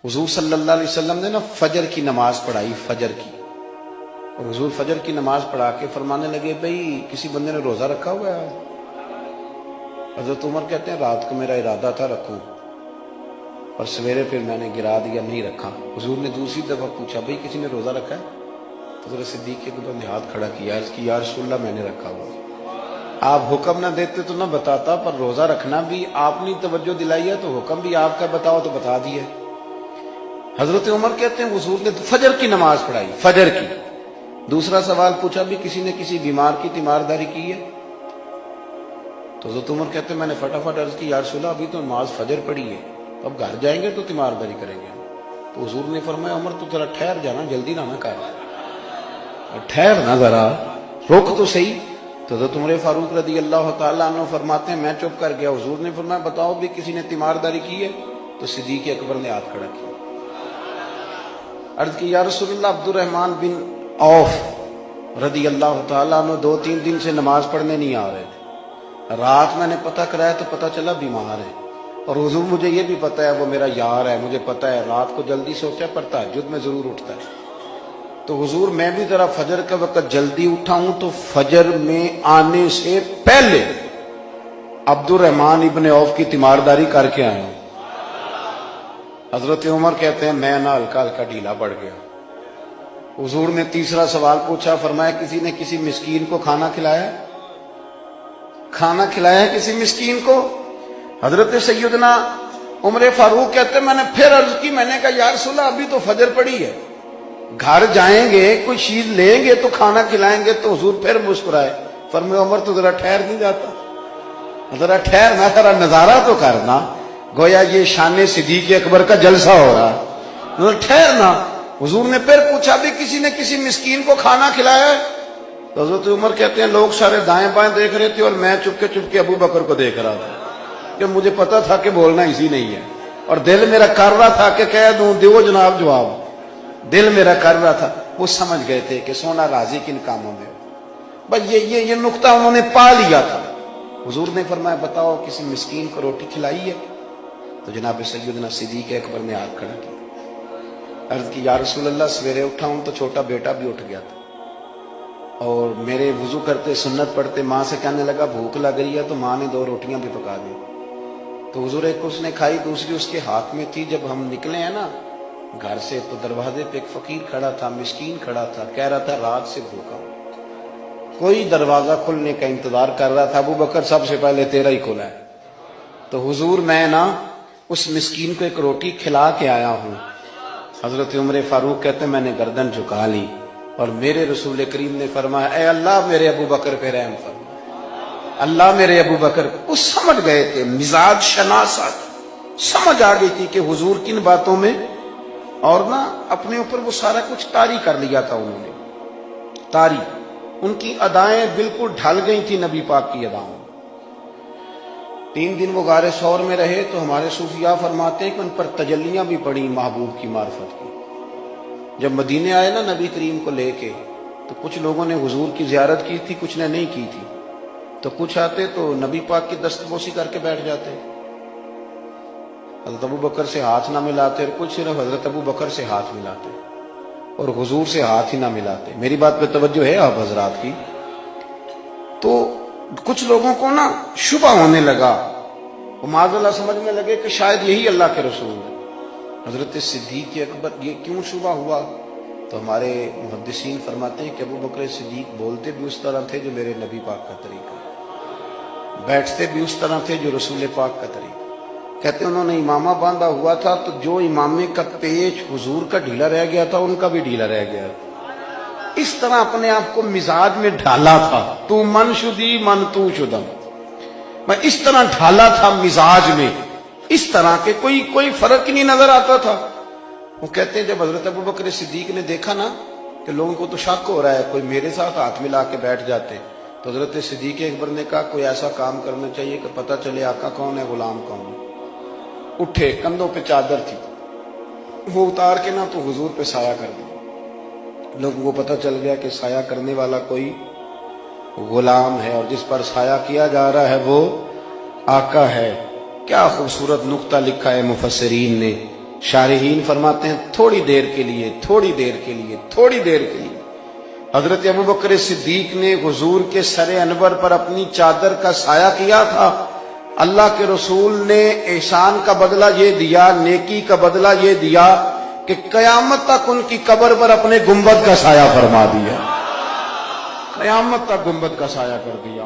حضور صلی اللہ علیہ وسلم نے نا فجر کی نماز پڑھائی، فجر کی، اور حضور فجر کی نماز پڑھا کے فرمانے لگے بھئی کسی بندے نے روزہ رکھا ہوا ہے؟ حضرت عمر کہتے ہیں رات کو میرا ارادہ تھا رکھوں، اور سویرے پھر میں نے گرا دیا، نہیں رکھا۔ حضور نے دوسری دفعہ پوچھا بھئی کسی نے روزہ رکھا ہے؟ حضرت صدیق کے اوپر نے ہاتھ کھڑا کیا، عرض کی یا رسول اللہ میں نے رکھا ہوا۔ آپ حکم نہ دیتے تو نہ بتاتا، پر روزہ رکھنا بھی آپ نے توجہ دلائی ہے تو حکم بھی آپ کا بتاؤ تو بتا دیا۔ حضرت عمر کہتے ہیں حضور نے فجر کی نماز پڑھائی، فجر کی۔ دوسرا سوال پوچھا بھی کسی نے کسی بیمار کی تیمارداری کی ہے؟ تو حضرت عمر کہتے ہیں میں نے فٹافٹ عرض کی یا رسول اللہ ابھی تو نماز فجر پڑھی ہے، اب گھر جائیں گے تو تیمارداری کریں گے۔ تو حضور نے فرمایا عمر تو ذرا ٹھہر جانا، جلدی نہ کر، ٹھہر نہ، ذرا رک تو صحیح۔ تو حضرت عمر فاروق رضی اللہ تعالیٰ عنہ فرماتے ہیں میں چپ کر گیا، حضور نے فرمایا بتاؤ بھی کسی نے تیمارداری کی ہے؟ تو صدیق اکبر نے ہاتھ کھڑا کیا، عرض کی یا رسول اللہ عبد الرحمن بن عوف رضی اللہ تعالیٰ عنہ 2-3 دن سے نماز پڑھنے نہیں آ رہے تھے، رات میں نے پتہ کرایا تو پتہ چلا بیمار ہے، اور حضور مجھے یہ بھی پتہ ہے وہ میرا یار ہے، مجھے پتہ ہے رات کو جلدی سوتا ہے پر تہجد میں ضرور اٹھتا ہے، تو حضور میں بھی ذرا فجر کا وقت جلدی اٹھا ہوں تو فجر میں آنے سے پہلے عبد الرحمن ابن عوف کی تیمارداری کر کے آیا ہوں۔ حضرت عمر کہتے ہیں میں نہ ہلکا ہلکا ڈھیلا پڑ گیا۔ حضور نے تیسرا سوال پوچھا، فرمایا کسی نے کسی مسکین کو کھانا کھلایا؟ کھانا کھلایا کسی مسکین کو؟ حضرت سیدنا عمر فاروق کہتے ہیں میں نے پھر عرض کی، میں نے کہا یا رسول اللہ ابھی تو فجر پڑی ہے، گھر جائیں گے کوئی چیز لیں گے تو کھانا کھلائیں گے۔ تو حضور پھر مسکرائے، فرمایا عمر تو ذرا ٹھہر نہیں جاتا، ذرا ٹھہر نہ، ذرا نظارہ تو کرنا، گویا یہ شان صدیق اکبر کا جلسہ ہو رہا ہے، ذرا ٹھہرنا۔ حضور نے پھر پوچھا بھی کسی نے کسی مسکین کو کھانا کھلایا ہے؟ تو حضرت عمر کہتے ہیں لوگ سارے دائیں بائیں دیکھ رہے تھے اور میں چپ کے ابو بکر کو دیکھ رہا تھا، کہ مجھے پتا تھا کہ بولنا اسی نہیں ہے، اور دل میرا کر رہا تھا کہ کہہ دوں دیو جناب جواب، دل میرا کر رہا تھا۔ وہ سمجھ گئے تھے کہ سونا راضی کن کاموں میں، بس یہ نقطہ انہوں نے پا لیا تھا۔ حضور نے فرمایا بتاؤ کسی مسکین کو روٹی کھلائی ہے؟ تو جناب سیدنا صدیق اکبر نے ہاتھ کھڑا کیا، عرض کی یا رسول اللہ سویرے اٹھا ہوں تو چھوٹا بیٹا بھی اٹھ گیا تھا، اور میرے وضو کرتے سنت پڑھتے ماں سے کہنے لگا بھوک لگ رہی ہے، تو ماں نے 2 روٹیاں بھی پکا دی، تو حضور ایک اس نے کھائی دوسری اس کے ہاتھ میں تھی۔ جب ہم نکلے ہیں نا گھر سے تو دروازے پہ ایک فقیر کھڑا تھا، مسکین کھڑا تھا، کہہ رہا تھا رات سے بھوکا ہوں، کوئی دروازہ کھلنے کا انتظار کر رہا تھا، ابو بکر سب سے پہلے تیرا ہی کھلا ہے۔ تو حضور میں نا اس مسکین کو ایک روٹی کھلا کے آیا ہوں۔ حضرت عمر فاروق کہتے ہیں میں نے گردن جھکا لی، اور میرے رسول کریم نے فرمایا اے اللہ میرے ابو بکر پہ رحم فرما، اللہ میرے ابو بکر۔ وہ سمجھ گئے تھے، مزاج شناست سمجھ آ گئی تھی کہ حضور کن باتوں میں، اور نہ اپنے اوپر وہ سارا کچھ طاری کر لیا تھا انہوں نے، طاری، ان کی ادائیں بالکل ڈھل گئی تھی نبی پاک کی ادائیں۔ 3 دن وہ غار ثور میں رہے تو ہمارے صوفیاء فرماتے ہیں کہ ان پر تجلیاں بھی پڑی محبوب کی معرفت کی۔ جب مدینے آئے نا نبی کریم کو لے کے، تو کچھ لوگوں نے حضور کی زیارت کی تھی، کچھ نے نہیں کی تھی، تو کچھ آتے تو نبی پاک کی دستبوسی کر کے بیٹھ جاتے، حضرت ابو بکر سے ہاتھ نہ ملاتے، اور کچھ صرف حضرت ابو بکر سے ہاتھ ملاتے اور حضور سے ہاتھ ہی نہ ملاتے۔ میری بات پہ توجہ ہے آپ حضرات کی؟ تو کچھ لوگوں کو نا شبہ ہونے لگا، وہ معاذ اللہ سمجھنے لگے کہ شاید یہی اللہ کے رسول ہے۔ حضرت صدیق اکبر یہ کیوں شبہ ہوا؟ تو ہمارے محدثین فرماتے ہیں کہ ابو بکر صدیق بولتے بھی اس طرح تھے جو میرے نبی پاک کا طریقہ، بیٹھتے بھی اس طرح تھے جو رسول پاک کا طریقہ۔ کہتے ہیں انہوں نے امامہ باندھا ہوا تھا تو جو امامے کا پیچ حضور کا ڈھیلا رہ گیا تھا ان کا بھی ڈھیلا رہ گیا، اس طرح اپنے آپ کو مزاج میں ڈھالا تھا، تو من شدی من تو شدم، میں اس طرح ڈھالا تھا مزاج میں، اس طرح کے کوئی فرق ہی نہیں نظر آتا تھا۔ وہ کہتے ہیں جب حضرت ابو بکر صدیق نے دیکھا نا کہ لوگوں کو تو شک ہو رہا ہے، کوئی میرے ساتھ ہاتھ ملا کے بیٹھ جاتے، تو حضرت صدیق اکبر نے کہا کوئی ایسا کام کرنا چاہیے کہ پتہ چلے آقا کون ہے غلام کون ہے۔ اٹھے، کندھوں پہ چادر تھی، وہ اتار کے نا تو حضور پہ سایہ کر دیا، لوگوں کو پتہ چل گیا کہ سایہ کرنے والا کوئی غلام ہے، اور جس پر سایہ کیا جا رہا ہے وہ آقا ہے۔ کیا خوبصورت نقطہ لکھا ہے مفسرین نے، شارحین فرماتے ہیں تھوڑی دیر کے لیے، تھوڑی دیر کے لیے، تھوڑی دیر کے لیے حضرت ابوبکر صدیق نے حضور کے سر انور پر اپنی چادر کا سایہ کیا تھا۔ اللہ کے رسول نے احسان کا بدلہ یہ دیا، نیکی کا بدلہ یہ دیا کہ قیامت تک ان کی قبر پر اپنے گنبد کا سایہ فرما دیا، قیامت تک گنبد کا سایہ کر دیا۔